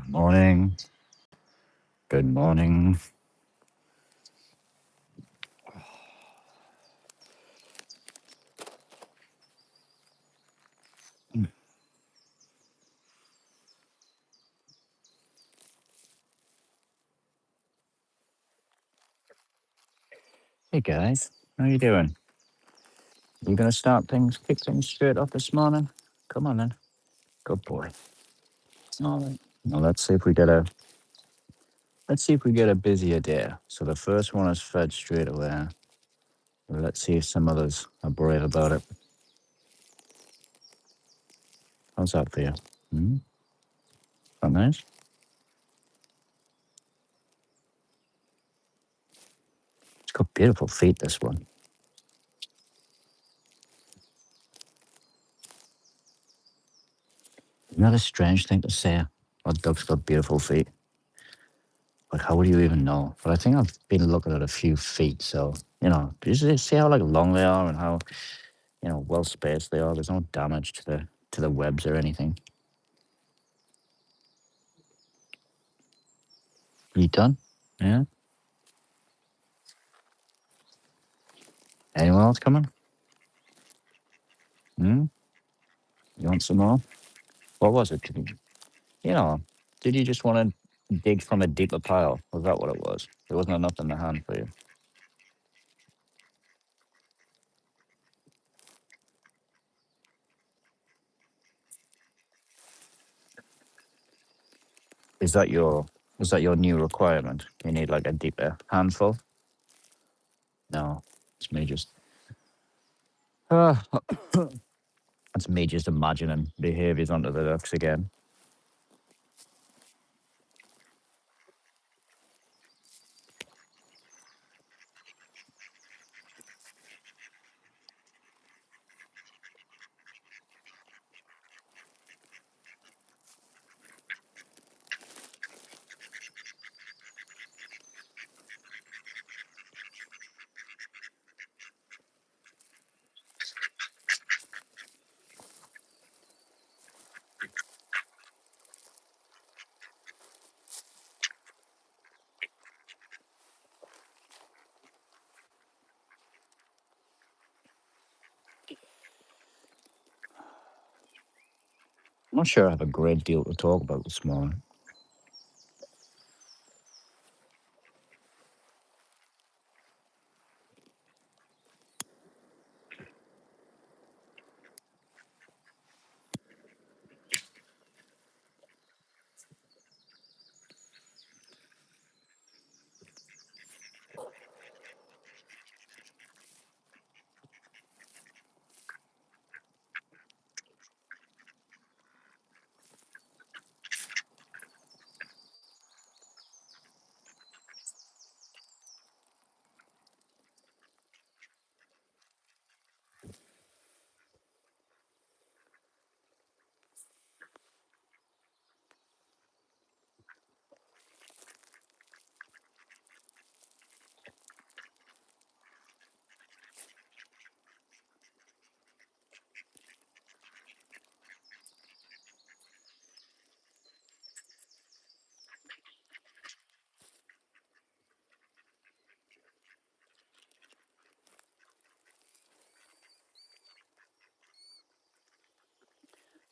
Morning. Good morning. Hey guys, how you doing? You gonna start things, kick things straight off this morning? Come on then. Good boy. All right. Well, let's see if we get a busier day. So the first one is fed straight away. Let's see if some others are brave about it. How's that for you? Hmm? That nice? It's got beautiful feet. This one. Isn't that a strange thing to say? A dog's got beautiful feet. Like, how would you even know? But I think I've been looking at a few feet, so do you see how like long they are and how well spaced they are? There's no damage to the webs or anything. You done? Yeah. Anyone else coming? Hmm. You want some more? What was it? You know, did you just want to dig from a deeper pile? Was that what it was? There wasn't enough in the hand for you. Is that your was that your new requirement? You need like a deeper handful? No, it's me just. Uh, That's me just imagining behaviours onto the ducks again. I'm not sure I have a great deal to talk about this morning.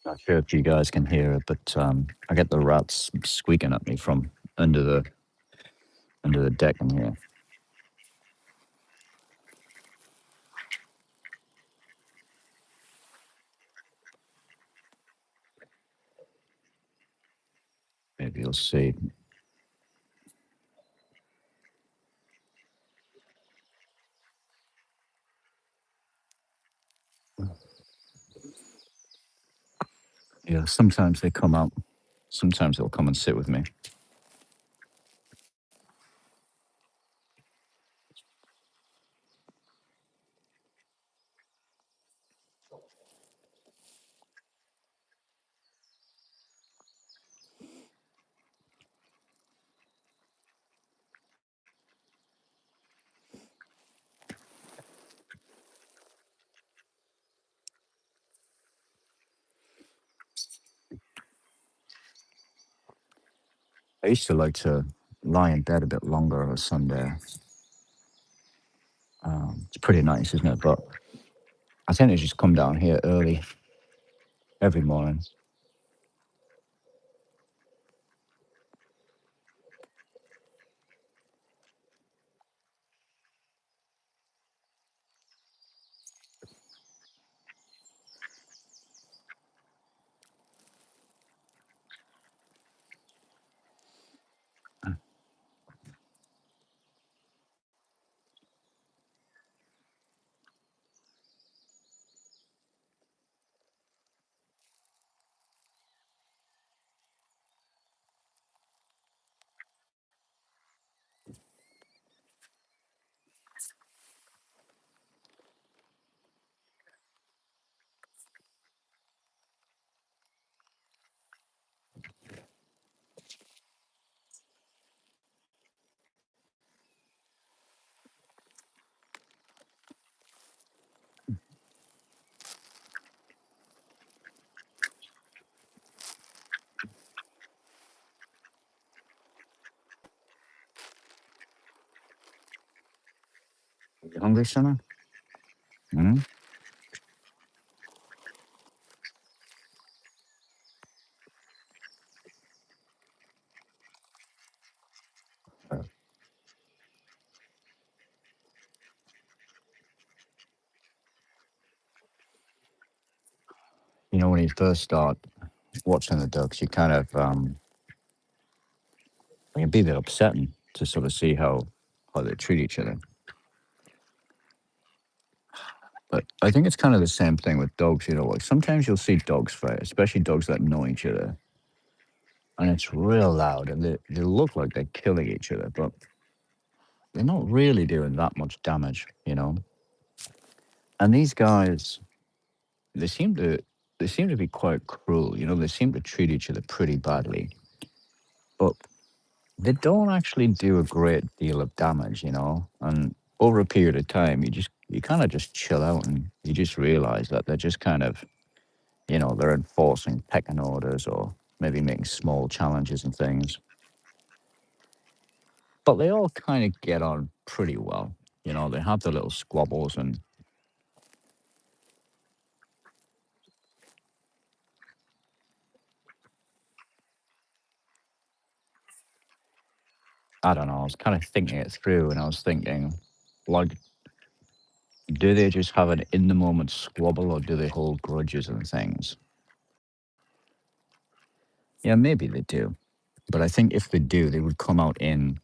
Not sure if you guys can hear it, but I get the rats squeaking at me from under the deck in here. Maybe you'll see. Yeah, sometimes they come out. Sometimes they'll come and sit with me. I used to like to lie in bed a bit longer on a Sunday. It's pretty nice, isn't it? But I tend to just come down here early every morning. You hungry, Summer? Mm-hmm. You know, when you first start watching the ducks, you kind of it can be a bit upsetting to sort of see how they treat each other. But I think it's kind of the same thing with dogs. You know, like sometimes you'll see dogs fight, especially dogs that know each other, and it's real loud, and they look like they're killing each other, but they're not really doing that much damage. You know, and these guys, they seem to they seem to be quite cruel. You know, they seem to treat each other pretty badly, but they don't actually do a great deal of damage. You know, and over a period of time, you kind of just chill out and you just realize that they're just kind of, you know, they're enforcing pecking orders or maybe making small challenges and things. But they all kind of get on pretty well. You know, they have their little squabbles, and I don't know. I was kind of thinking it through, and I was thinking, like, do they just have an in the moment squabble, or do they hold grudges and things? Yeah, maybe they do. But I think if they do, they would come out in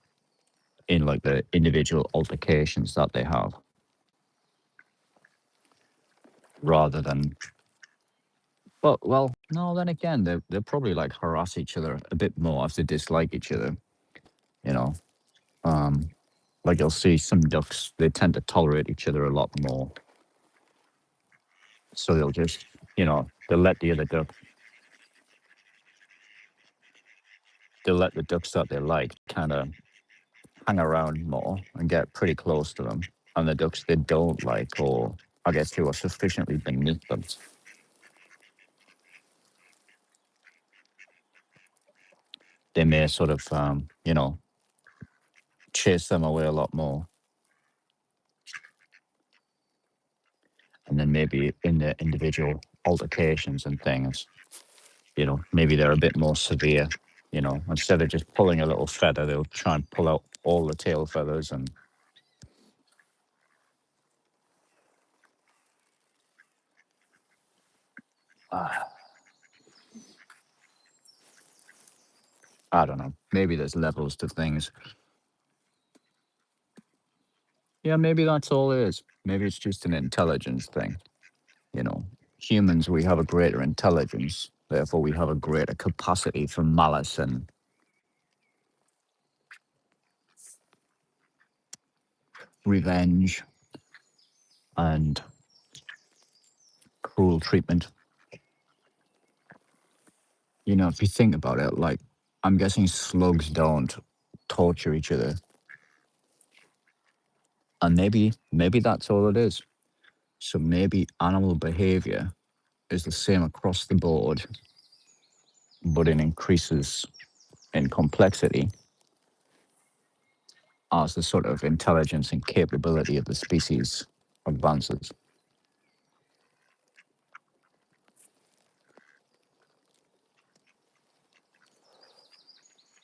like the individual altercations that they have, rather than. Well, no. Then again, they probably like harass each other a bit more if they dislike each other. You know, um, like you'll see some ducks, they tend to tolerate each other a lot more. So they'll just, you know, they'll let the ducks that they like kind of hang around more and get pretty close to them. And the ducks they don't like, or I guess who are sufficiently beneath them, they may sort of, you know, chase them away a lot more. And then maybe in the individual altercations and things, you know, maybe they're a bit more severe. You know, instead of just pulling a little feather, they'll try and pull out all the tail feathers. And uh, I don't know, maybe there's levels to things. Yeah, maybe that's all it is. Maybe it's just an intelligence thing. You know, humans, we have a greater intelligence. Therefore, we have a greater capacity for malice and revenge and cruel treatment. You know, if you think about it, like, I'm guessing slugs don't torture each other. And maybe that's all it is. So maybe animal behavior is the same across the board, but it increases in complexity as the sort of intelligence and capability of the species advances.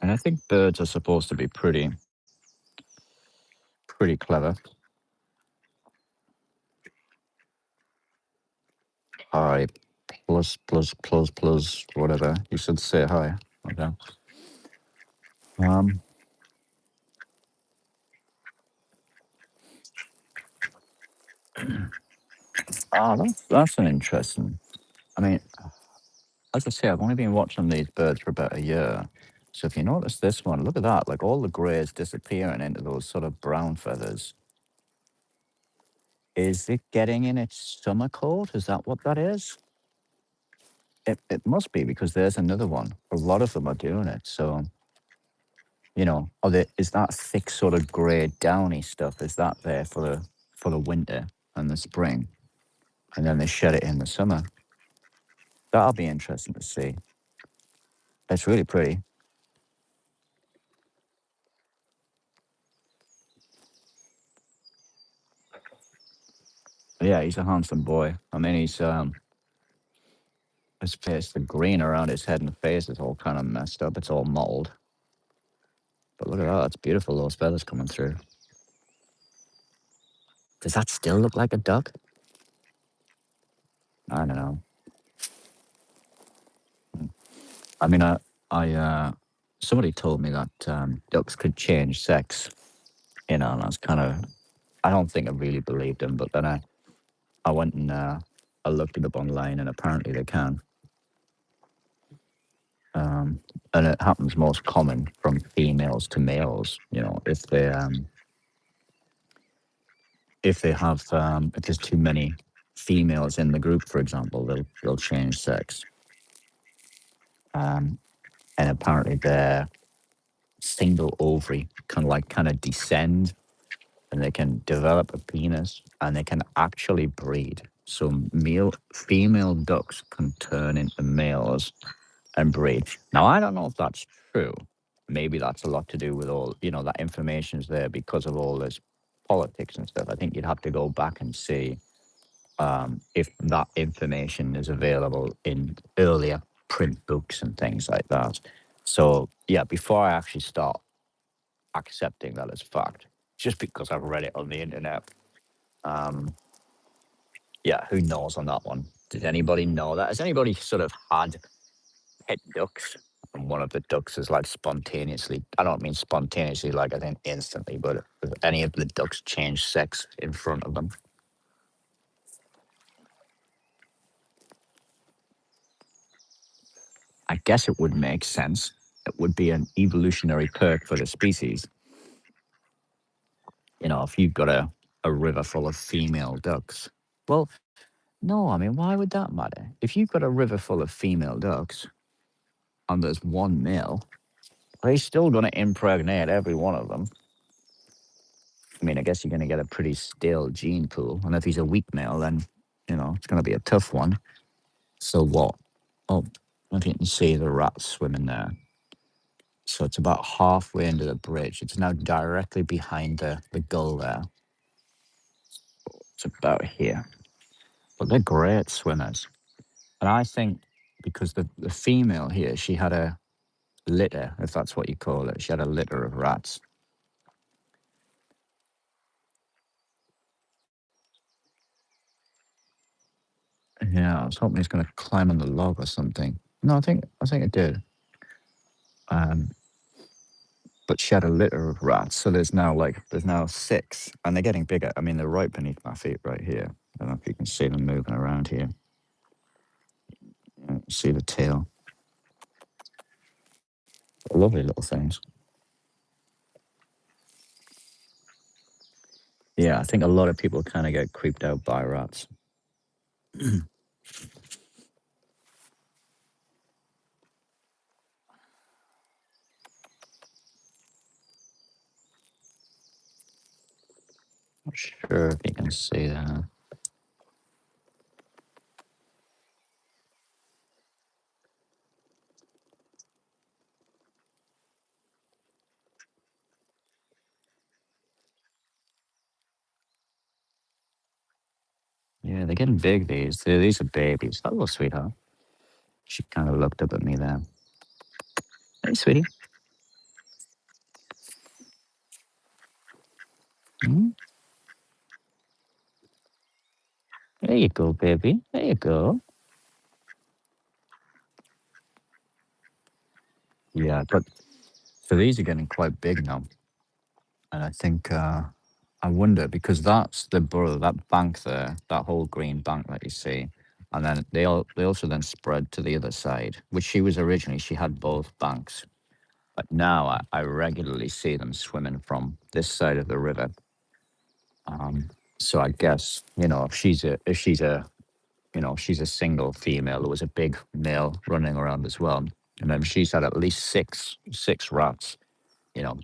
And I think birds are supposed to be pretty clever. Hi, plus, whatever. You should say hi. Okay. Um, that's an interesting. I mean, as I say, I've only been watching these birds for about a year. So if you notice this one, look at that. Like all the greys disappearing into those sort of brown feathers. Is it getting in its summer coat? Is that what that is? It must be because there's another one. A lot of them are doing it. So, is that thick sort of grey downy stuff? Is that there for the winter and the spring? And then they shed it in the summer. That'll be interesting to see. It's really pretty. Yeah, he's a handsome boy. I mean, his face, the green around his head and face is all kind of messed up. It's all mottled. But look at that. It's beautiful. Those feathers coming through. Does that still look like a duck? I don't know. I mean, somebody told me that ducks could change sex, and I was kind of, I don't think I really believed him, but then I went and I looked it up online, and apparently they can. And it happens most common from females to males. If they have if there's too many females in the group, for example, they'll change sex. Um, and apparently their single ovary can kind of descend, and they can develop a penis, and they can actually breed. So female ducks can turn into males and breed. Now I don't know if that's true. Maybe that's a lot to do with all that information's there because of all this politics and stuff. I think you'd have to go back and see if that information is available in earlier print books and things like that. So yeah, before I actually start accepting that as fact, just because I've read it on the internet, um, yeah, who knows on that one? Does anybody know that? Has anybody sort of had pet ducks? And one of the ducks is like spontaneously, I don't mean spontaneously, like I think instantly, but if any of the ducks change sex in front of them, I guess it would make sense. It would be an evolutionary perk for the species. If you've got a river full of female ducks. Well, no, I mean, why would that matter? If you've got a river full of female ducks and there's one male, they're still going to impregnate every one of them. I mean, I guess you're going to get a pretty still gene pool. And if he's a weak male, then, it's going to be a tough one. So what? Oh, I think you can see the rats swimming there. So it's about halfway into the bridge. It's now directly behind the gull there. It's about here. But they're great swimmers. And I think because the female here, she had a litter, if that's what you call it. She had a litter of rats. Yeah, I was hoping he's going to climb on the log or something. No, I think it did. Um, but she had a litter of rats, so there's now six, and they're getting bigger. I mean, they're right beneath my feet, right here. I don't know if you can see them moving around here. See the tail. Lovely little things. Yeah, I think a lot of people kind of get creeped out by rats. Not sure if you can see that. Yeah, they're getting big. These are babies. Hello, sweetheart. She kind of looked up at me there. Hey, sweetie. Mm, there you go, baby. There you go. Yeah, but so these are getting quite big now, and I think I wonder because that's the burrow, that bank there, that whole green bank that you see, and then they also then spread to the other side, which she was originally. She had both banks, but now I regularly see them swimming from this side of the river. Um, so I guess if she's a single female. There was a big male running around as well, and then she's had at least six rats. You know,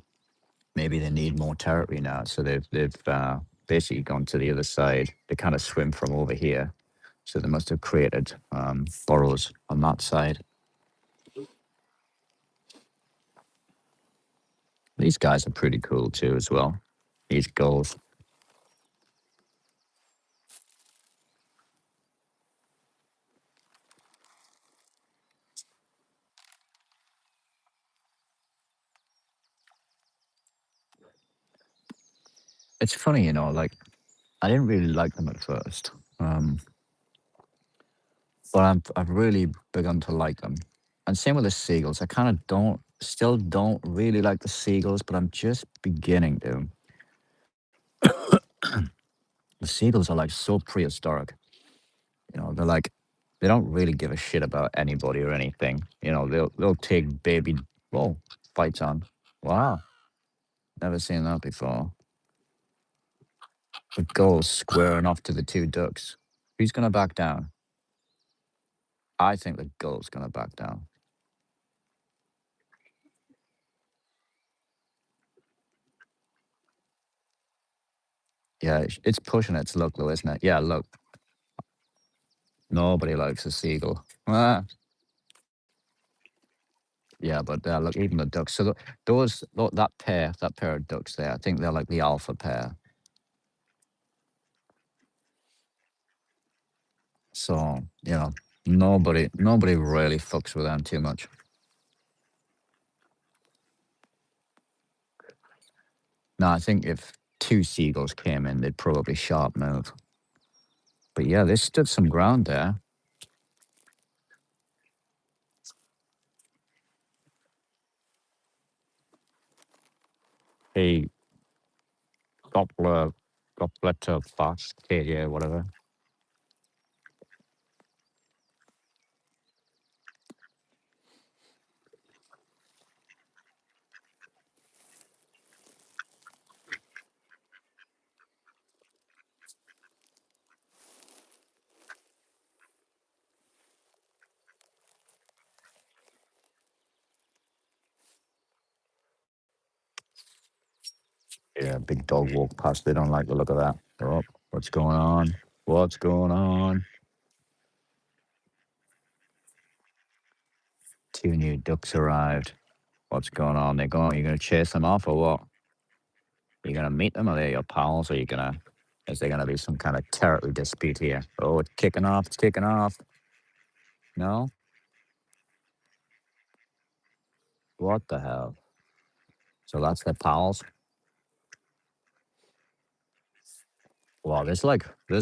maybe they need more territory now, so they've basically gone to the other side. They kind of swim from over here, so they must have created burrows on that side. These guys are pretty cool too, as well. These gulls. It's funny, like I didn't really like them at first. But I've really begun to like them. And same with the seagulls. I kind of still don't really like the seagulls, but I'm just beginning to. The seagulls are like so prehistoric. They're like they don't really give a shit about anybody or anything. They'll take baby. Whoa, fights on. Wow, never seen that before. The gulls squaring off to the two ducks. Who's gonna back down? I think the gull's gonna back down. Yeah, it's pushing its luck though, isn't it? Yeah, look, nobody likes a seagull. Ah, yeah, but look, even the ducks. So that pair of ducks there, I think they're like the alpha pair. So nobody really fucks with them too much. No, I think if two seagulls came in, they'd probably sharp move. But yeah, they stood some ground there. Hey, Doppler, Doppler Fox, KJ, whatever. Yeah, big dog walk past. They don't like the look of that. Oh, what's going on? What's going on? Two new ducks arrived. What's going on? They're going. You gonna chase them off or what? You gonna meet them? Are they your pals? Or is there gonna be some kind of territory dispute here? Oh, it's kicking off. It's kicking off. No? What the hell? So that's their pals? Well, there's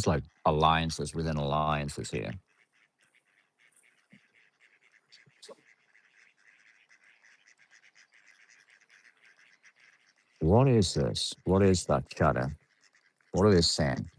like alliances within alliances here. What is this? What is that chatter? What are they saying?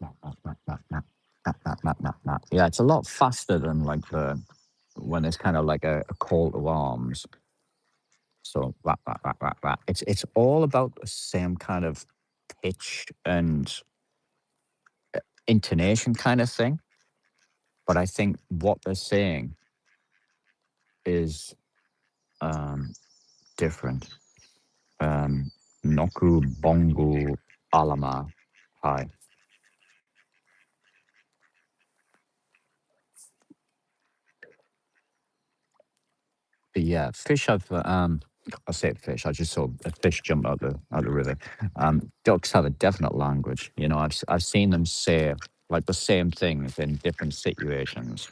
Nah, nah, nah, nah, nah, nah, nah, nah, nah, nah. Yeah, it's a lot faster than like the when it's kind of like a call to arms. So rah, rah, rah, rah, rah. It's all about the same kind of pitch and intonation kind of thing. But I think what they're saying is um, different. Um, Noku Bongo Alama. Hi. But yeah, fish. I say fish. I just saw a fish jump out the river. Ducks have a definite language. You know, I've seen them say like the same things in different situations.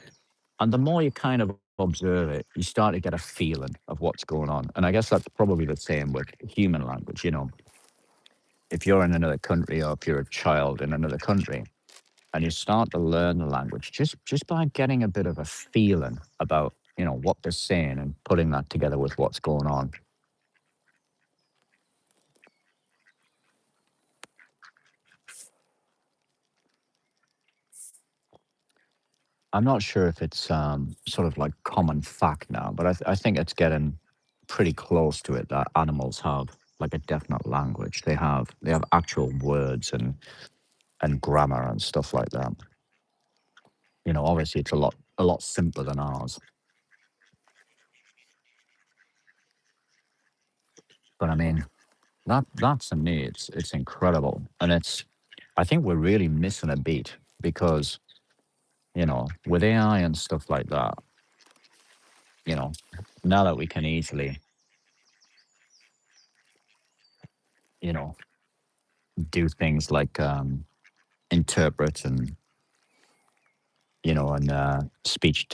And the more you kind of observe it, you start to get a feeling of what's going on. And I guess that's probably the same with human language. You know, if you're in another country or if you're a child in another country and you start to learn the language just by getting a bit of a feeling about, you know, what they're saying and putting that together with what's going on. I'm not sure if it's sort of like common fact now, but I think it's getting pretty close to it that animals have like a definite language. They have actual words and grammar and stuff like that. You know, obviously it's a lot simpler than ours. But I mean, that to me it's incredible. And it's I think we're really missing a beat because, you know, with AI and stuff like that, you know, now that we can easily, you know, do things like interpret and, you know, and speech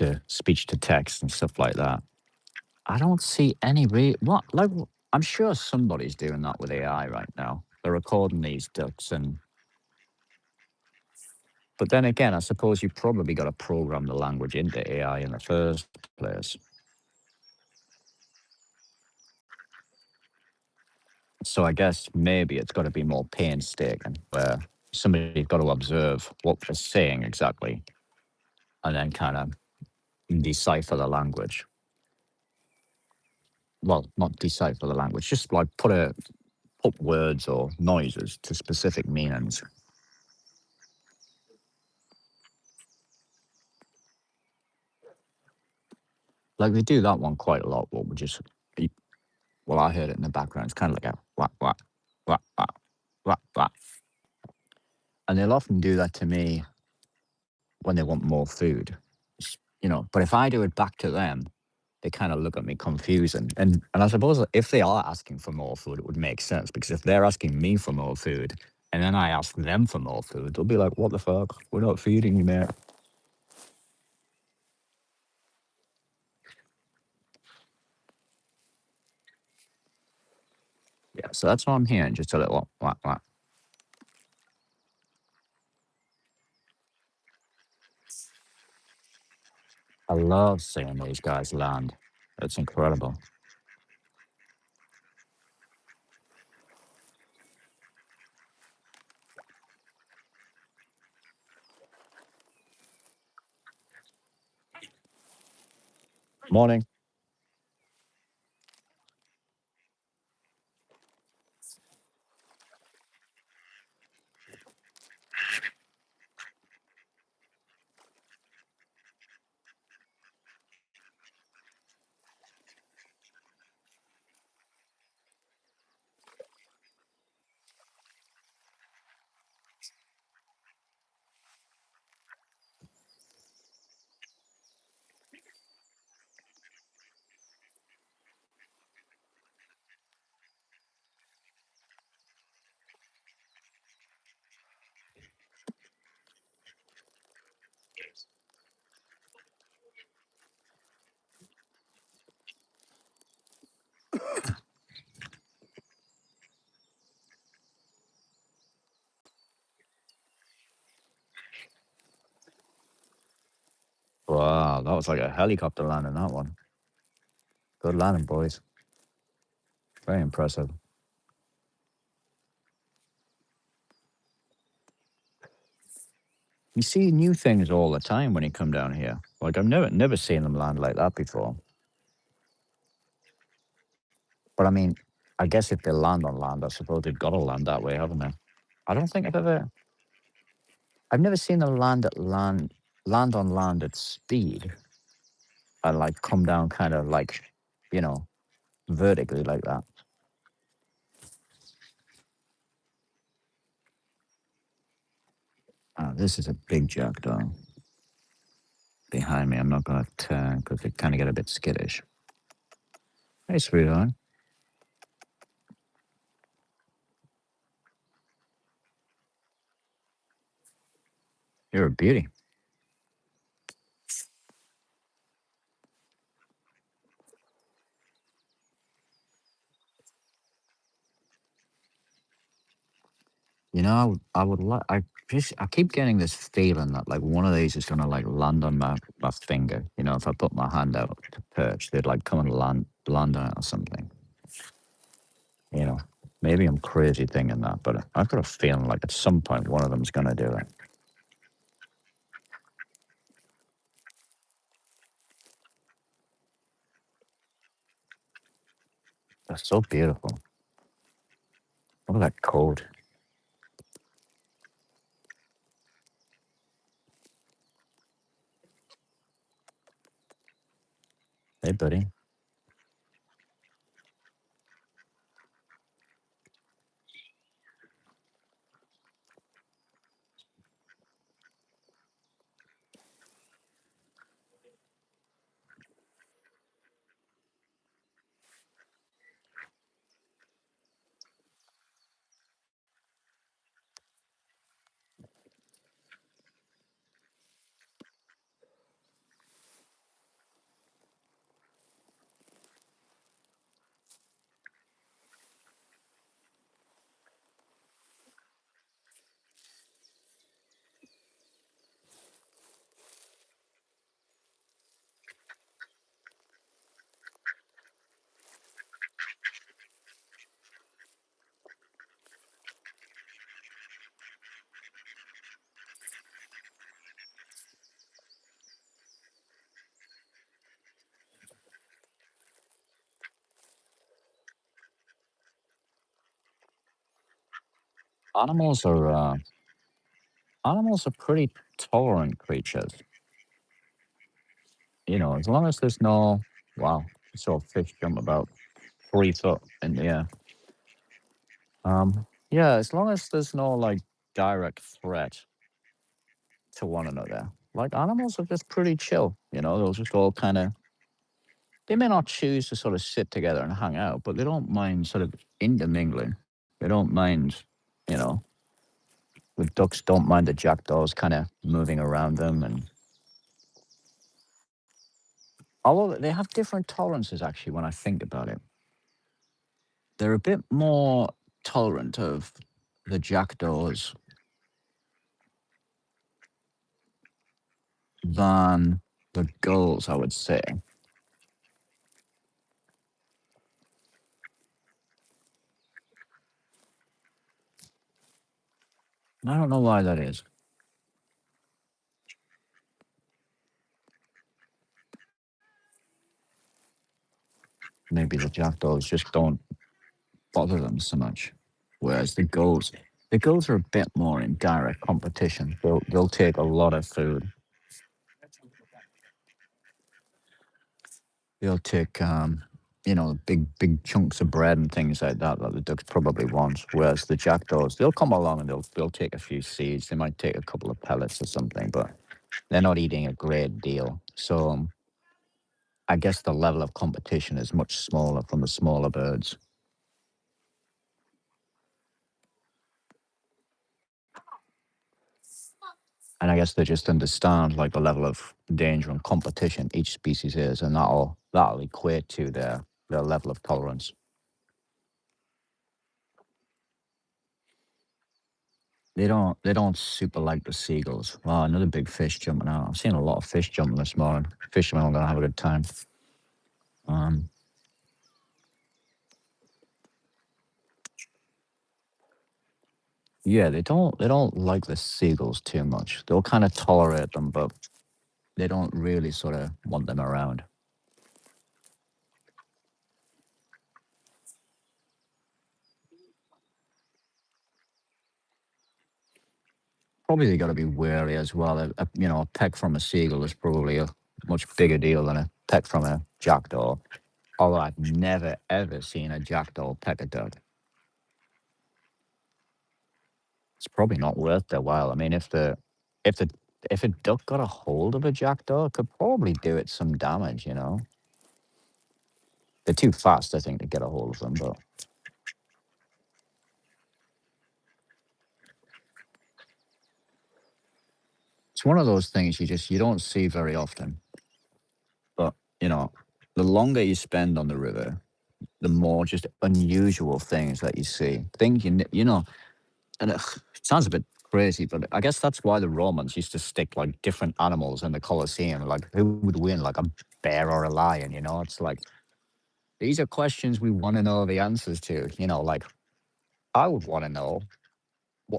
to text and stuff like that. I don't see any what like I'm sure somebody's doing that with AI right now. They're recording these ducks and but then again, I suppose you probably got to program the language into AI in the first place. So I guess maybe it's got to be more painstaking, where somebody's got to observe what they're saying exactly and then kind of decipher the language. Well, not decipher the language, just like put words or noises to specific meanings. Like they do that one quite a lot. What we just well, I heard it in the background. It's kind of like a whack whack whack whack whack whack, and they'll often do that to me when they want more food. You know, but if I do it back to them, they kind of look at me confusing. And I suppose if they are asking for more food, it would make sense because if they're asking me for more food and then I ask them for more food, they'll be like, "What the fuck? We're not feeding you, mate." Yeah, so that's what I'm hearing. Just a little whack whack. I love seeing these guys land. It's incredible. Morning. Wow, that was like a helicopter landing, that one. Good landing, boys. Very impressive. You see new things all the time when you come down here. Like I've never seen them land like that before. But I mean, I guess if they land on land, I suppose they've got to land that way, haven't they? I don't think I've never seen them land on land at speed and like come down kind of like, you know, vertically like that. This is a big jackdaw behind me. I'm not going to turn because they kind of get a bit skittish. Hey, sweetheart. You're a beauty. You know, I would like. I keep getting this feeling that like one of these is gonna like land on my finger. You know, if I put my hand out to perch, they'd like come and land on it or something. You know, maybe I'm crazy thinking that, but I've got a feeling like at some point one of them's gonna do it. They're so beautiful. Look at that coat. Hey, buddy. Animals are animals are pretty tolerant creatures. You know, as long as there's no wow, I saw a fish jump about 3 foot in the air. Yeah, as long as there's no like direct threat to one another, like animals are just pretty chill. You know, they'll just all kind of. They may not choose to sort of sit together and hang out, but they don't mind sort of intermingling. They don't mind, you know, the ducks don't mind the jackdaws kind of moving around them, and although they have different tolerances, actually, when I think about it, they're a bit more tolerant of the jackdaws than the gulls, I would say. I don't know why that is. Maybe the jackdaws just don't bother them so much, whereas the gulls are a bit more in direct competition. They'll take a lot of food. They'll take you know, big chunks of bread and things like that that the ducks probably want. Whereas the jackdaws, they'll come along and they'll take a few seeds. They might take a couple of pellets or something, but they're not eating a great deal. So I guess the level of competition is much smaller from the smaller birds. And I guess they just understand like the level of danger and competition each species is, and that'll equate to their level of tolerance. They don't super like the seagulls. Wow, another big fish jumping out. I've seen a lot of fish jumping this morning. Fishermen are gonna have a good time. Um, yeah, they don't like the seagulls too much. They'll kind of tolerate them, but they don't really sort of want them around. Probably they got to be wary as well. You know, a peck from a seagull is probably a much bigger deal than a peck from a jackdaw. Although I've never ever seen a jackdaw peck a duck. It's probably not worth their while. I mean, if the if the if a duck got a hold of a jackdaw, it could probably do it some damage. You know, they're too fast, I think, to get a hold of them. But it's one of those things you don't see very often. But you know, the longer you spend on the river, the more just unusual things that you see. Things you know, and it sounds a bit crazy, but I guess that's why the Romans used to stick like different animals in the Colosseum. Like who would win, like a bear or a lion? You know, it's like these are questions we want to know the answers to. You know, like I would want to know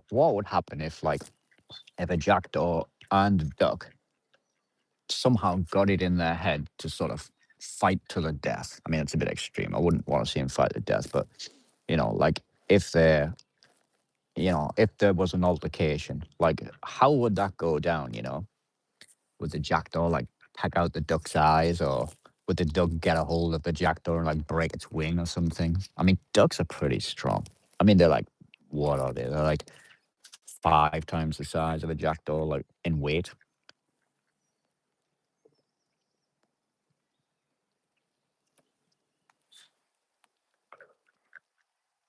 what would happen if a jackdaw and a duck somehow got it in their head to sort of fight to the death. I mean, it's a bit extreme. I wouldn't want to see them fight to death, but you know, like if they're if there was an altercation, like how would that go down? You know, would the jackdaw like peck out the duck's eyes, or would the duck get a hold of the jackdaw and like break its wing or something? I mean, ducks are pretty strong. I mean, they're like, what are they? They're like 5 times the size of a jackdaw, like in weight.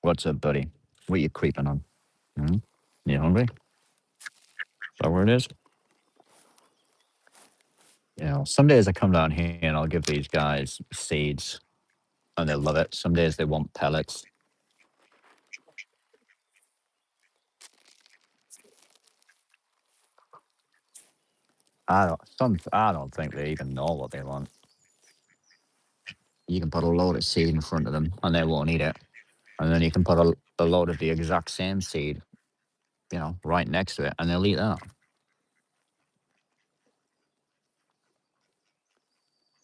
What's up, buddy? What you creeping on? Hmm? You hungry? Is that where it is? You know, some days I come down here and I'll give these guys seeds and they love it. Some days they want pellets. I don't think they even know what they want. You can put a load of seed in front of them and they won't eat it. And then you can put a load of the exact same seed, right next to it, and they'll eat that.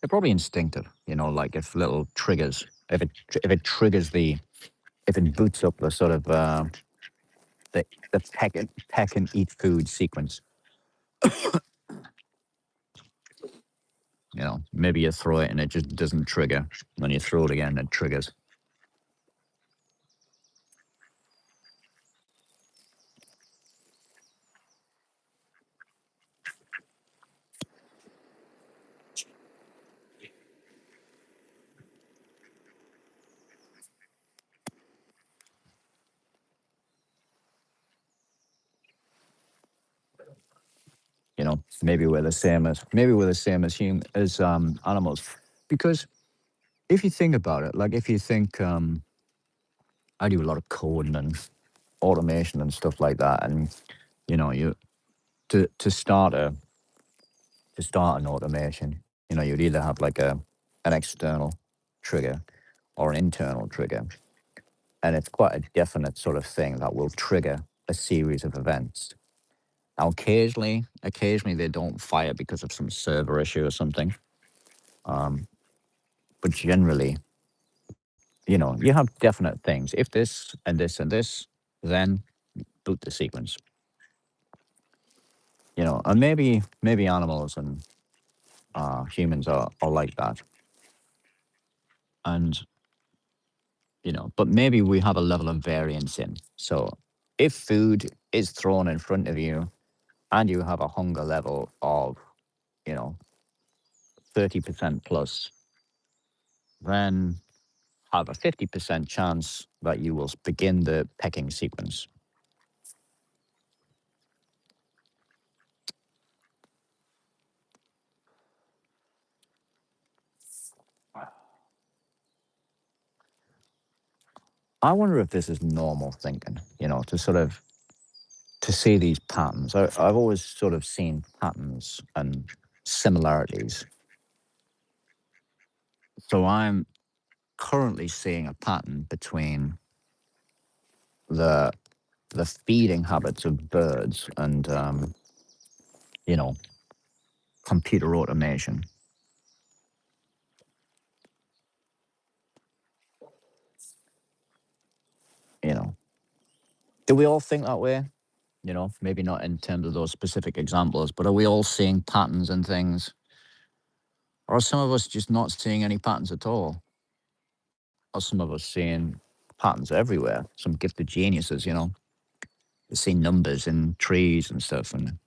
They're probably instinctive, like if little triggers, if it boots up the sort of the peck and eat food sequence. Maybe you throw it and it just doesn't trigger. Then you throw it again and it triggers. Maybe we're the same as animals, because if you think about it, like if you think I do a lot of coding and automation and stuff like that, and you to start an automation, you'd either have like an external trigger or an internal trigger, and it's quite a definite sort of thing that will trigger a series of events. Now, occasionally they don't fire because of some server issue or something. Um, but generally, you have definite things. If this and this and this, then boot the sequence. And maybe animals and humans are like that. And but maybe we have a level of variance in. So if food is thrown in front of you and you have a hunger level of, you know, 30% plus, then have a 50% chance that you will begin the pecking sequence. I wonder if this is normal thinking, to see these patterns. I've always sort of seen patterns and similarities. So I'm currently seeing a pattern between the the feeding habits of birds and you know computer automation. You know, do we all think that way? Maybe not in terms of those specific examples, but are we all seeing patterns and things, or are some of us just not seeing any patterns at all? Or some of us seeing patterns everywhere? Some gifted geniuses, they see numbers in trees and stuff, and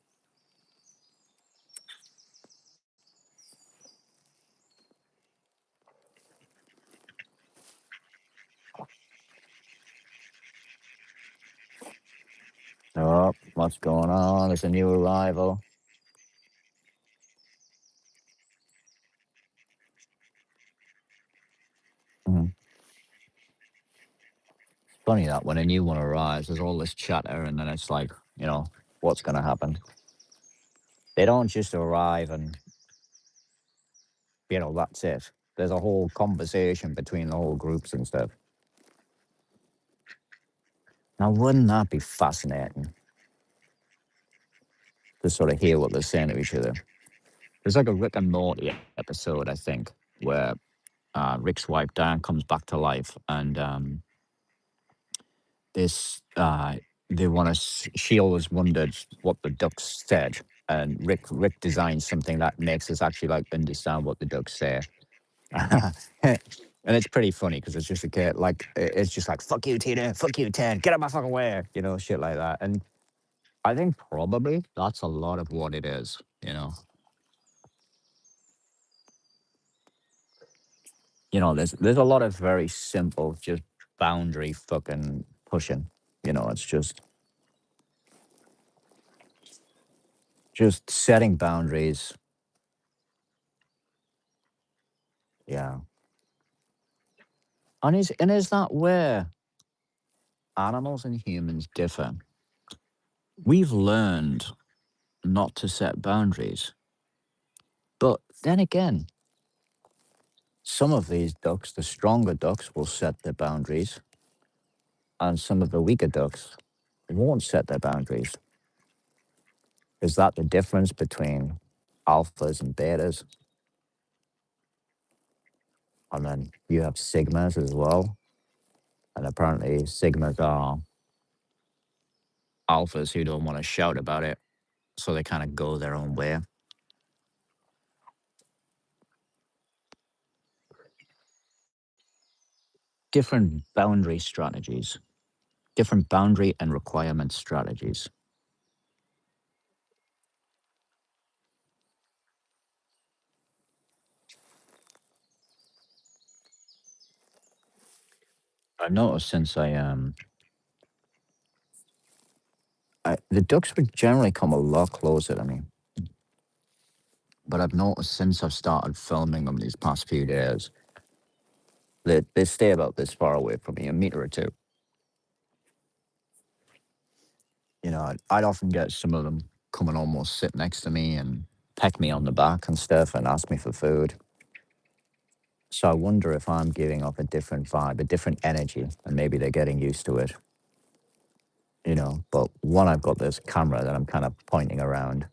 What's going on? There's a new arrival. Mhm. Funny that when a new one arrives, there's all this chatter, and then it's like, what's going to happen? They don't just arrive and, that's it. There's a whole conversation between the whole groups and stuff. Now, wouldn't that be fascinating to sort of hear what they're saying to each other? There's like a Rick and Morty episode, I think, where Rick's wife Diane comes back to life, and this they want to. She always wondered what the ducks said, and Rick designed something that makes us actually like understand what the ducks say. And it's pretty funny because it's just a kid, like it's just like fuck you Tina, fuck you Ted, get out my fucking way, shit like that. And I think probably that's a lot of what it is. There's a lot of very simple, just boundary fucking pushing. It's just setting boundaries. Yeah. And is that where animals and humans differ? We've learned not to set boundaries. But then again, some of these ducks, the stronger ducks, will set their boundaries, and some of the weaker ducks won't set their boundaries. Is that the difference between alphas and betas? And then you have sigmas as well. And apparently, sigmas are alphas who don't want to shout about it. So they kind of go their own way. Different boundary strategies, different boundary and requirement strategies. I've noticed since the ducks would generally come a lot closer to me. But I've noticed since I've started filming them these past few days, they stay about this far away from me, a meter or two. I'd often get some of them come and almost sit next to me and peck me on the back and stuff and ask me for food. So I wonder if I'm giving off a different vibe, a different energy, and maybe they're getting used to it. But one, I've got this camera that I'm kind of pointing around.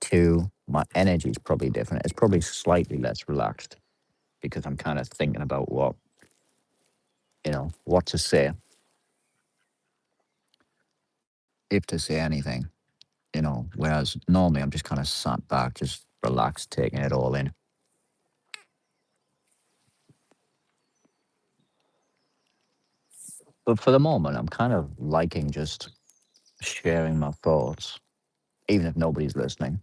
Two, my energy is probably different. It's probably slightly less relaxed because I'm kind of thinking about what to say, if to say anything. Whereas normally I'm just kind of sat back, just relaxed, taking it all in. But for the moment, I'm kind of liking just sharing my thoughts, even if nobody's listening.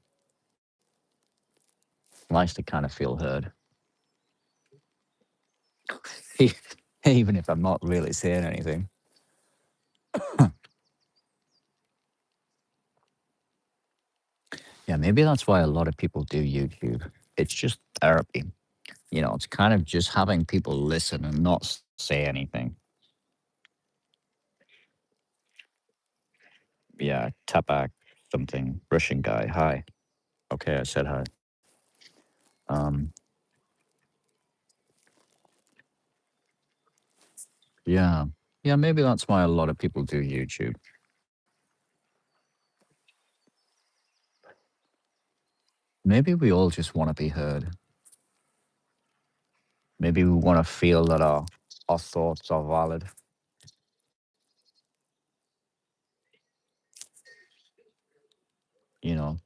Nice to kind of feel heard, even if I'm not really saying anything. Yeah, maybe that's why a lot of people do YouTube. It's just therapy. It's kind of just having people listen and not say anything. Yeah, Tapak, something Russian guy. Hi. Okay, I said hi. Um, yeah, yeah, maybe that's why a lot of people do YouTube. Maybe we all just want to be heard. Maybe we want to feel that our thoughts are valid. You know,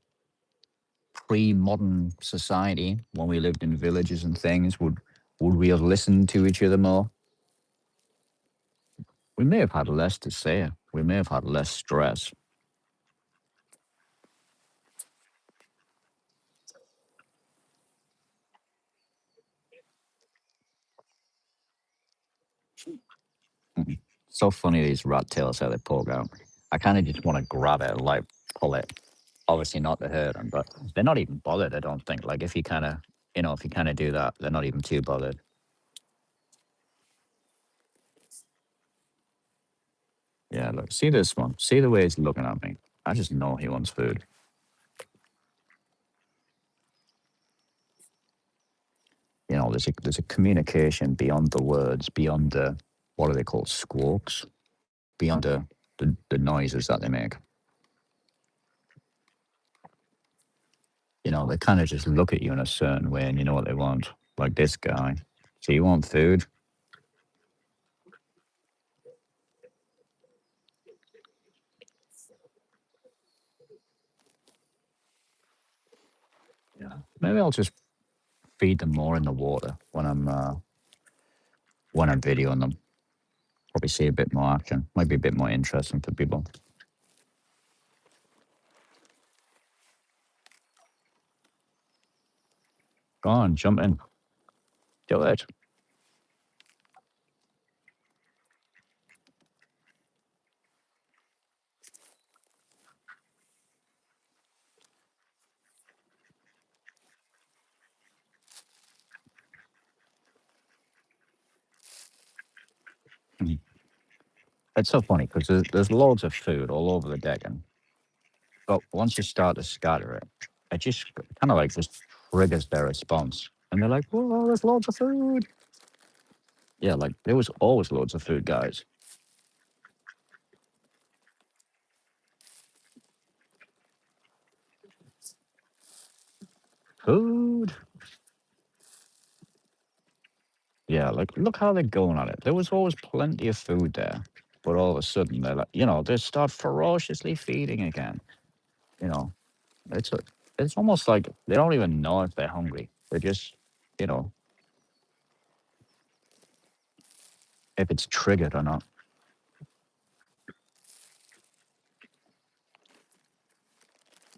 pre-modern society, when we lived in villages and things, would we have listened to each other more? We may have had less to say. We may have had less stress. Mhm. So funny these rat tails how they poke out. I kind of just want to grab it and like pull it. Obviously not to hurt them, but they're not even bothered. I don't think. Like if you kind of, if you kind of do that, they're not even too bothered. Yeah, look, see this one. See the way he's looking at me. I just know he wants food. There's a communication beyond the words, beyond the what are they called, squawks, beyond the noises that they make. They kind of just look at you in a certain way, and you know what they want. Like this guy. So you want food? Yeah. Maybe I'll just feed them more in the water when I'm videoing them. Probably see a bit more action. Might be a bit more interesting for people. Go on, jump in. Do it. Mhm. It's so funny because there's loads of food all over the decking, but once you start to scatter it, it just kind of like just triggers their response, and they're like, "Whoa, there's loads of food!" Yeah, like there was always loads of food, guys. Food. Yeah, like look how they're going at it. There was always plenty of food there, but all of a sudden they're like, they start ferociously feeding again. You know, it's a, it's almost like they don't even know if they're hungry. They just, you know, if it's triggered or not.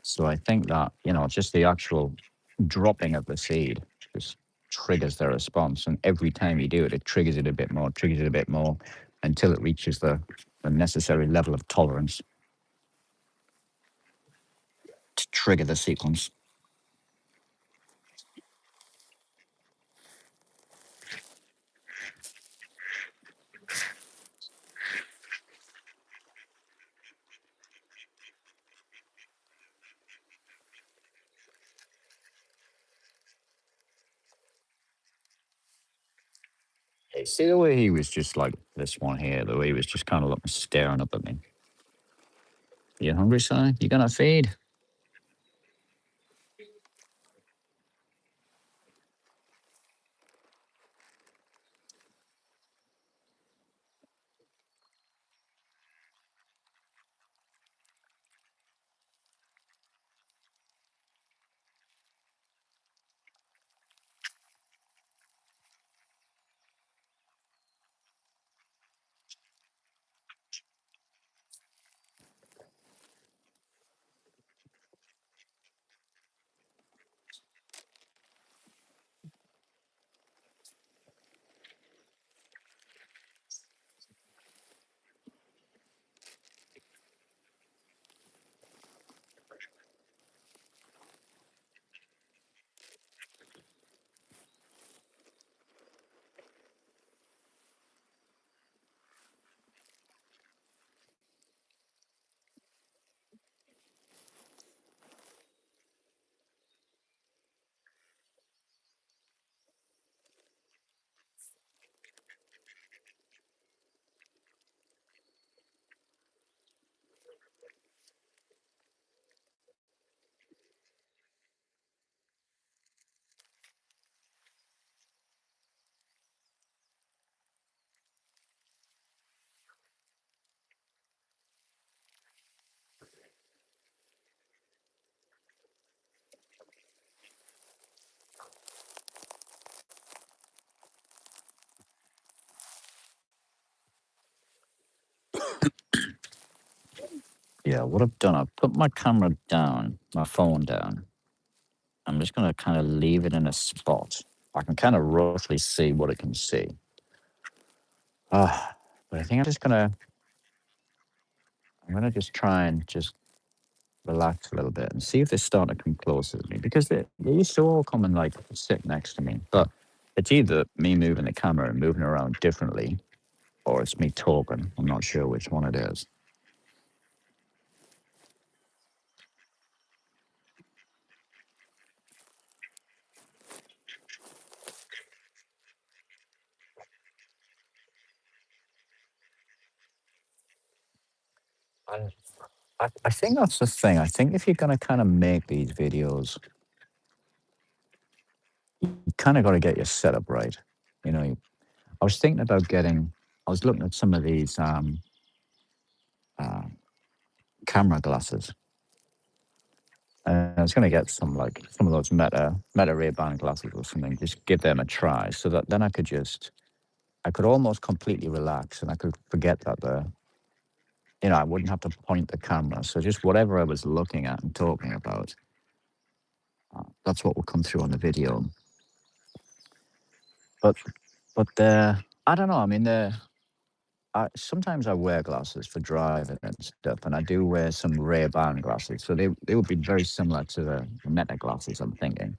So I think that, just the actual dropping of the seed just triggers their response. And every time you do it, it triggers it a bit more, triggers it a bit more until it reaches the necessary level of tolerance to trigger the sequence. Hey, see the way he was just like this one here, the way he was just kind of looking, staring up at me. You hungry, son? You gonna feed? Yeah, what I've done, I've put my camera down, my phone down. I'm just gonna kind of leave it in a spot. I can kind of roughly see what it can see. But I think I'm just gonna I'm gonna just try and just relax a little bit and see if they start to come closer to me because they used to all come and like sit next to me. But it's either me moving the camera and moving around differently, or it's me talking. I'm not sure which one it is. And I think that's the thing. I think if you're gonna kind of make these videos, you kind of got to get your setup right. You know, I was thinking about getting. I was looking at some of these uh, camera glasses, and I was going to get some like some of those Meta Ray-Ban glasses or something. Just give them a try, so that then I could almost completely relax, and I could forget that I wouldn't have to point the camera. So just whatever I was looking at and talking about, that's what will come through on the video. But I don't know. I mean, sometimes I wear glasses for driving and stuff, and I do wear some Ray-Ban glasses. So they would be very similar to the Meta glasses, I'm thinking.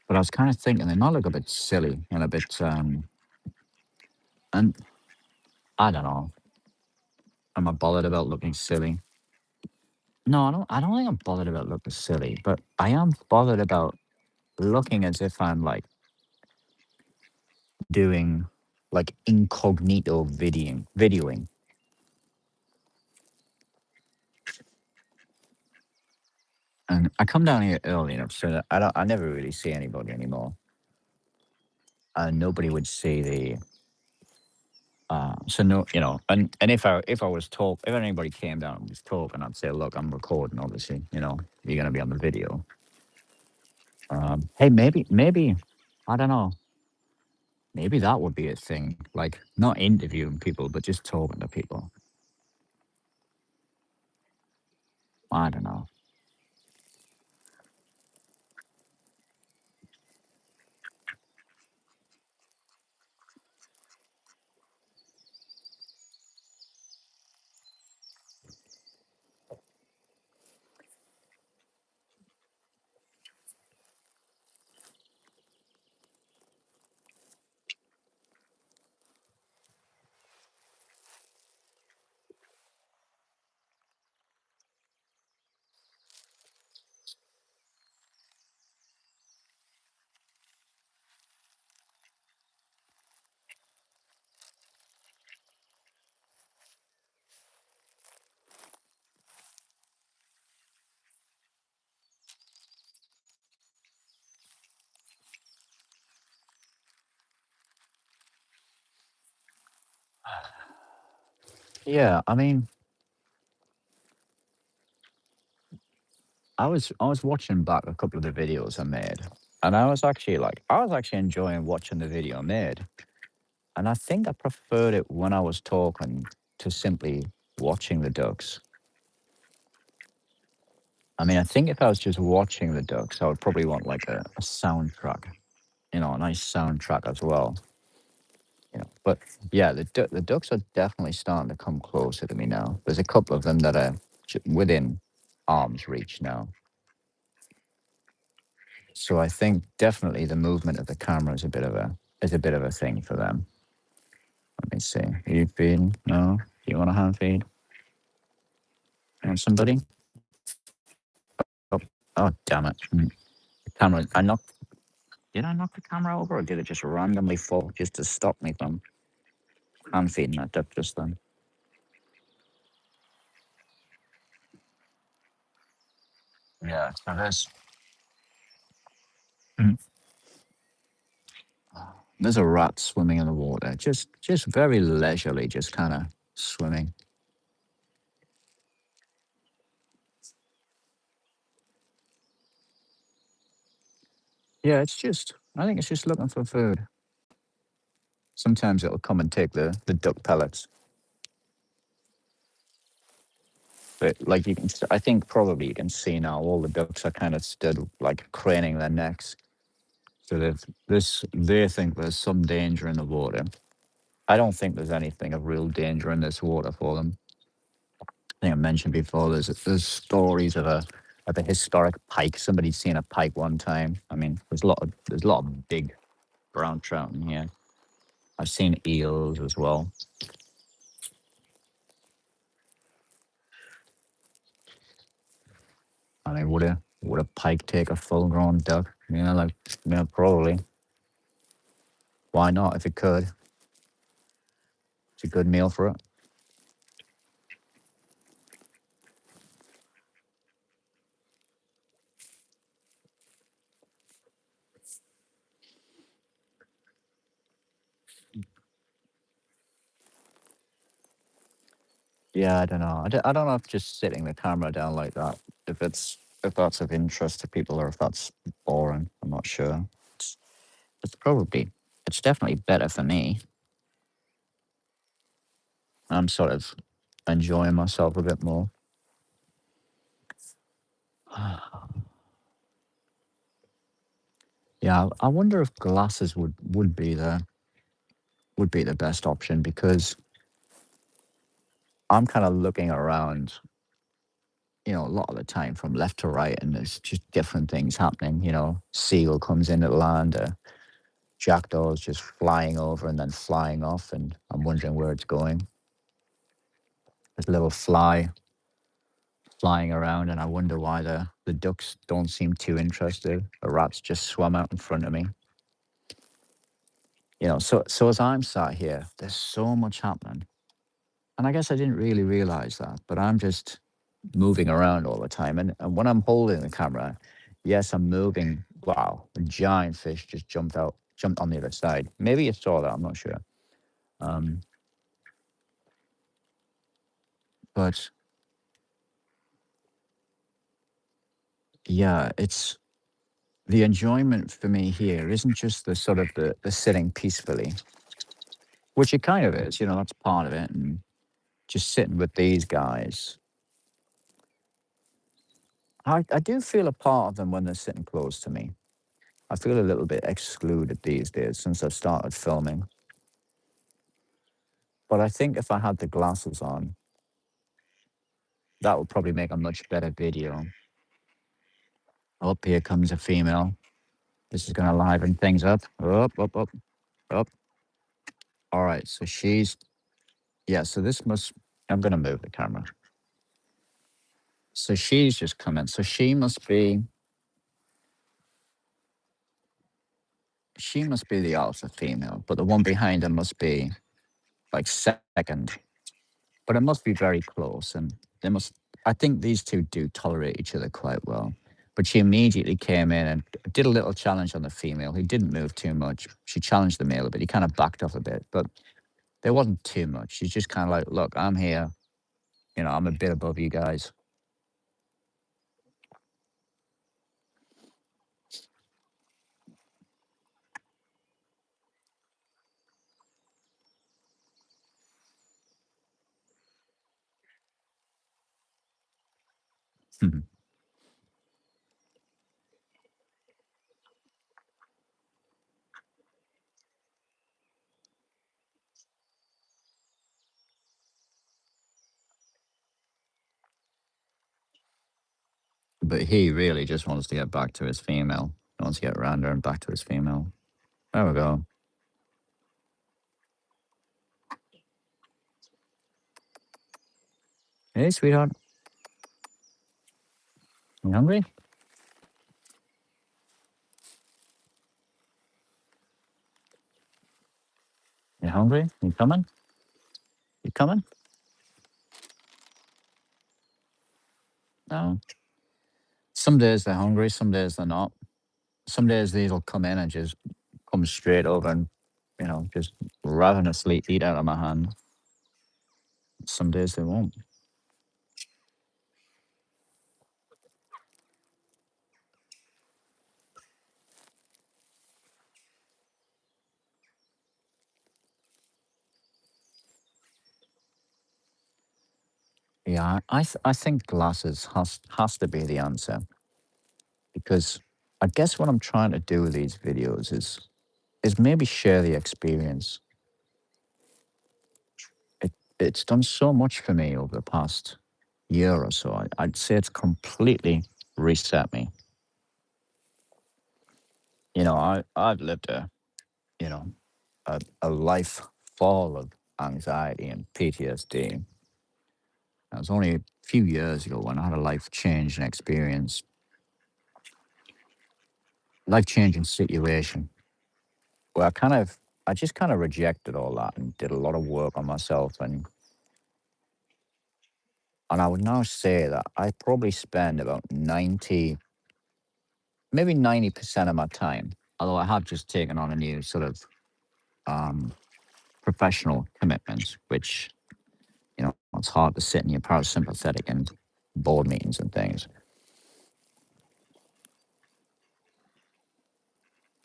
But I was kind of thinking they might look a bit silly and a bit, and I don't know. Am I bothered about looking silly? No, I don't. I don't think I'm bothered about looking silly, but I am bothered about looking as if I'm like doing like incognito videoing. And I come down here early enough so that I never really see anybody anymore. And nobody would see the so no, and if anybody came down and was talking, I'd say, look, I'm recording, obviously, you're gonna be on the video. Hey, maybe, I don't know, maybe that would be a thing, like not interviewing people, but just talking to people. I don't know. Yeah, I mean, I was watching back a couple of the videos I made, and I was actually enjoying watching the video I made. And I think I preferred it when I was talking to simply watching the ducks. I mean, I think if I was just watching the ducks, I would probably want like a soundtrack, a nice soundtrack as well. But yeah, the ducks are definitely starting to come closer to me now. There's a couple of them that are within arm's reach now. So I think definitely the movement of the camera is a bit of a thing for them. Let me see. Are you feeding? No. Do you want a hand feed? You want somebody? Oh, oh, damn it. The camera. Did I knock the camera over or did it just randomly fall just to stop me from hand feeding that duck just then? Yeah, so Mhm. there's a rat swimming in the water, just very leisurely, just kind of swimming. Yeah, I think it's just looking for food. Sometimes it'll come and take the duck pellets. But like I think probably you can see now all the ducks are kind of stood like craning their necks. So they think there's some danger in the water. I don't think there's anything of real danger in this water for them. I think I mentioned before. There's stories of a historic pike. Somebody's seen a pike one time. I mean, there's a lot of big brown trout in here. I've seen eels as well. I mean, would a pike take a full grown duck? Like, probably. Why not? If it could, it's a good meal for it. Yeah, I don't know. I don't know if just sitting the camera down like that, if that's of interest to people or if that's boring. I'm not sure. It's, it's probably it's definitely better for me. I'm sort of enjoying myself a bit more. Yeah, I wonder if glasses would be the best option because I'm kind of looking around, a lot of the time from left to right, and there's just different things happening. Seal comes in at land, jackdaw's just flying over and then flying off, and I'm wondering where it's going. There's a little fly flying around, and I wonder why the ducks don't seem too interested. A rat's just swum out in front of me. So as I'm sat here, there's so much happening. And I guess I didn't really realize that, but I'm just moving around all the time. And when I'm holding the camera, yes, I'm moving. Wow, a giant fish just jumped on the other side. Maybe you saw that, I'm not sure. Um, but yeah, it's the enjoyment for me here isn't just the sort of the sitting peacefully, which it kind of is, that's part of it. And just sitting with these guys, I do feel a part of them when they're sitting close to me. I feel a little bit excluded these days since I've started filming. But I think if I had the glasses on, that would probably make a much better video. Up here comes a female. This is going to liven things up. Up, up, up, up. All right. So yeah. So I'm going to move the camera. So she's just come in. So she must be the alpha female, but the one behind her must be like second. But it must be very close, and they must. I think these two do tolerate each other quite well. But she immediately came in and did a little challenge on the female. He didn't move too much. She challenged the male a bit. He kind of backed off a bit, but there wasn't too much. She's just kind of like, "Look, I'm here. I'm a bit above you guys." But he really just wants to get back to his female. He wants to get around her and back to his female. There we go. Hey, sweetheart. You hungry? You hungry? You coming? You coming? No. Some days they're hungry, some days they're not. Some days these will come in and just come straight over and, just ravenously eat out of my hand. Some days they won't. Yeah, I think glasses has to be the answer because I guess what I'm trying to do with these videos is maybe share the experience. it's done so much for me over the past year or so. I'd say it's completely reset me. I've lived you know, a life full of anxiety and PTSD. It was only a few years ago when I had a life change and experience, life changing situation where I just kind of rejected all that and did a lot of work on myself. And I would now say that I probably spend about 90, maybe 90% of my time, although I have just taken on a new sort of um, professional commitment, which, it's hard to sit in your parasympathetic and board meetings and things.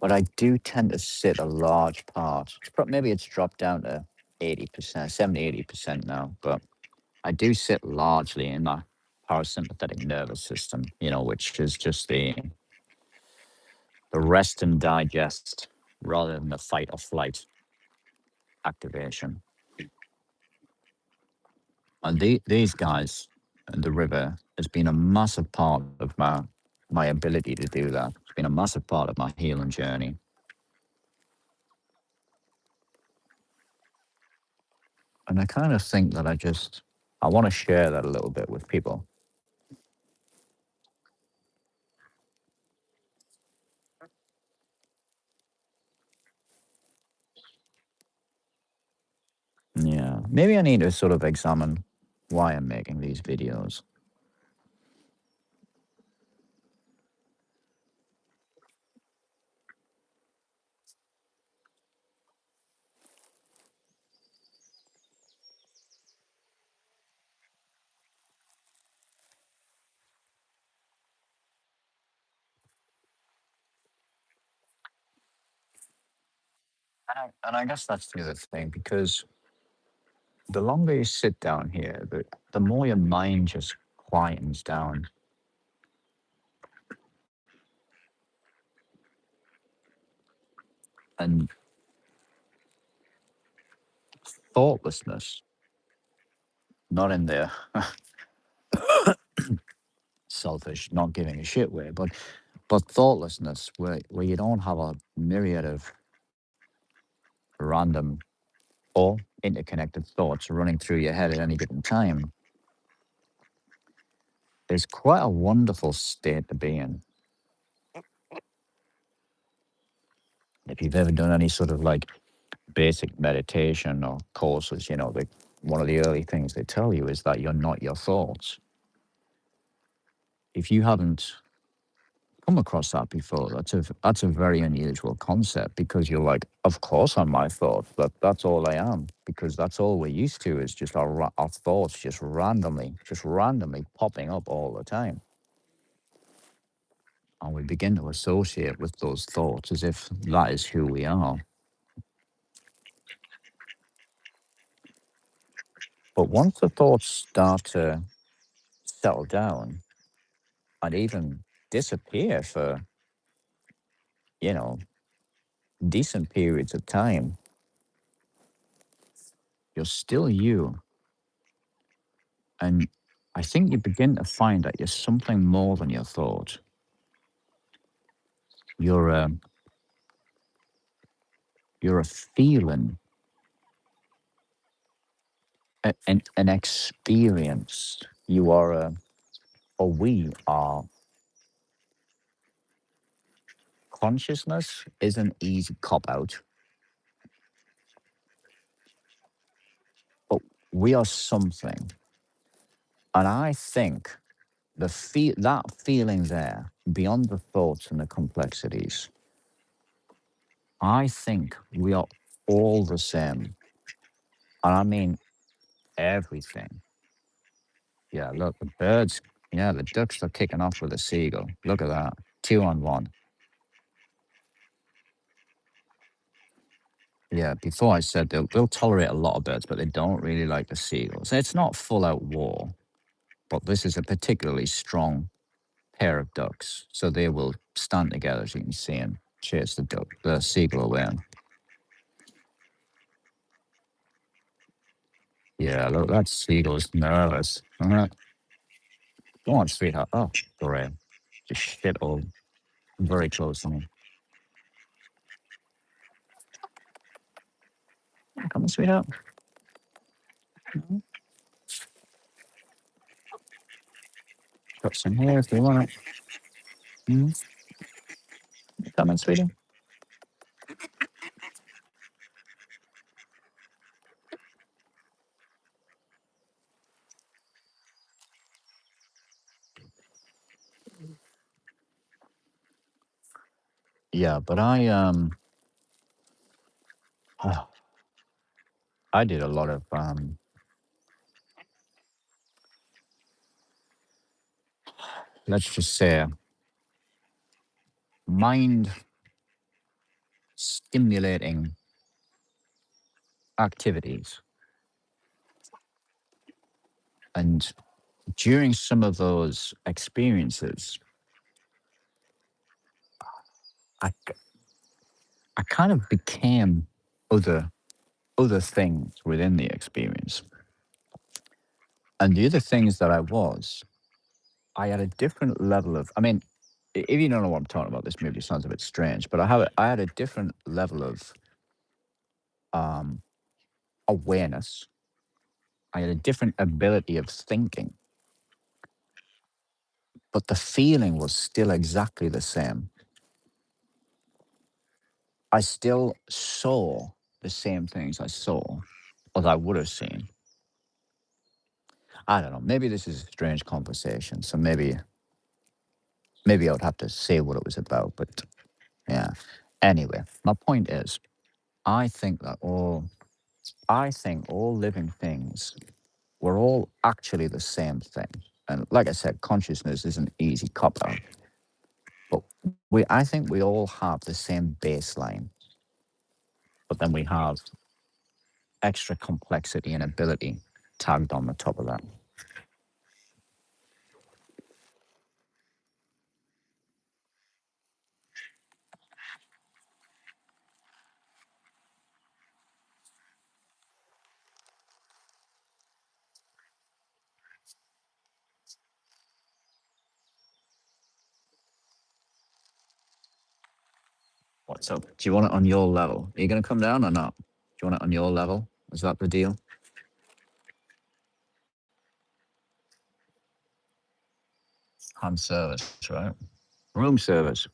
But I do tend to sit a large part. Maybe it's dropped down to 80%, 70, 80% now. But I do sit largely in my parasympathetic nervous system, which is just the rest and digest rather than the fight or flight activation. And these guys in the river has been a massive part of my ability to do that. It's been a massive part of my healing journey. And I kind of think that I want to share that a little bit with people. Yeah. Maybe I need to sort of examine why I'm making these videos. And I guess that's the other thing, because the longer you sit down here, the more your mind just quietens down. And thoughtlessness, not in the selfish, not giving a shit way, but thoughtlessness where you don't have a myriad of random or interconnected thoughts running through your head at any given time, is quite a wonderful state to be in. If you've ever done any sort of like basic meditation or courses, one of the early things they tell you is that you're not your thoughts. If you haven't come across that before, that's a very unusual concept, because you're like, of course I'm my thoughts, but that's all I am, because that's all we're used to is just our thoughts just randomly popping up all the time. And we begin to associate with those thoughts as if that is who we are. But once the thoughts start to settle down and even disappear for, you know, decent periods of time, you're still you. And I think you begin to find that you're something more than your thought. You're a you're a feeling, an experience. You are or we are. Consciousness is an easy cop out, but we are something. And I think that feeling there, beyond the thoughts and the complexities, I think we are all the same. And I mean everything. Yeah, look, the birds, yeah, the ducks are kicking off with a seagull. Look at that. 2 on 1. Yeah, before I said they'll tolerate a lot of birds, but they don't really like the seagulls. It's not full out war, but this is a particularly strong pair of ducks. So they will stand together, as you can see, and chase the seagull away. Yeah, look, that seagull's nervous. Go on, sweetheart. Oh, great. Just shit all very close to me. Come on, sweetheart. Mhm. Got some here if you want it. Mhm. Come on, sweetie. Yeah, but oh, I did a lot of let's just say mind stimulating activities. And during some of those experiences, I, I kind of became other other things within the experience. And the other things that I was, I had a different level of. I mean, if you don't know what I'm talking about, this movie sounds a bit strange, but I had a different level of um, awareness. I had a different ability of thinking, but the feeling was still exactly the same. I still saw the same things I saw, as I would have seen. I don't know. Maybe this is a strange conversation, so maybe I would have to say what it was about. But yeah. Anyway, my point is, I think that all I think all living things we're all actually the same thing. And like I said, consciousness is an easy cop out, but I think we all have the same baseline, but then we have extra complexity and ability tagged on the top of that. What's up? Do you want it on your level? Are you going to come down or not? Do you want it on your level? Is that the deal? Hand service, right? Room service.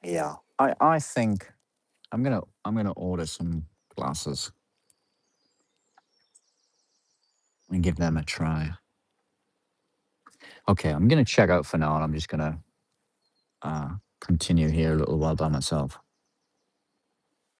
Yeah. I think I'm gonna order some glasses and give them a try. Okay, I'm gonna check out for now and I'm just gonna uh continue here a little while by myself.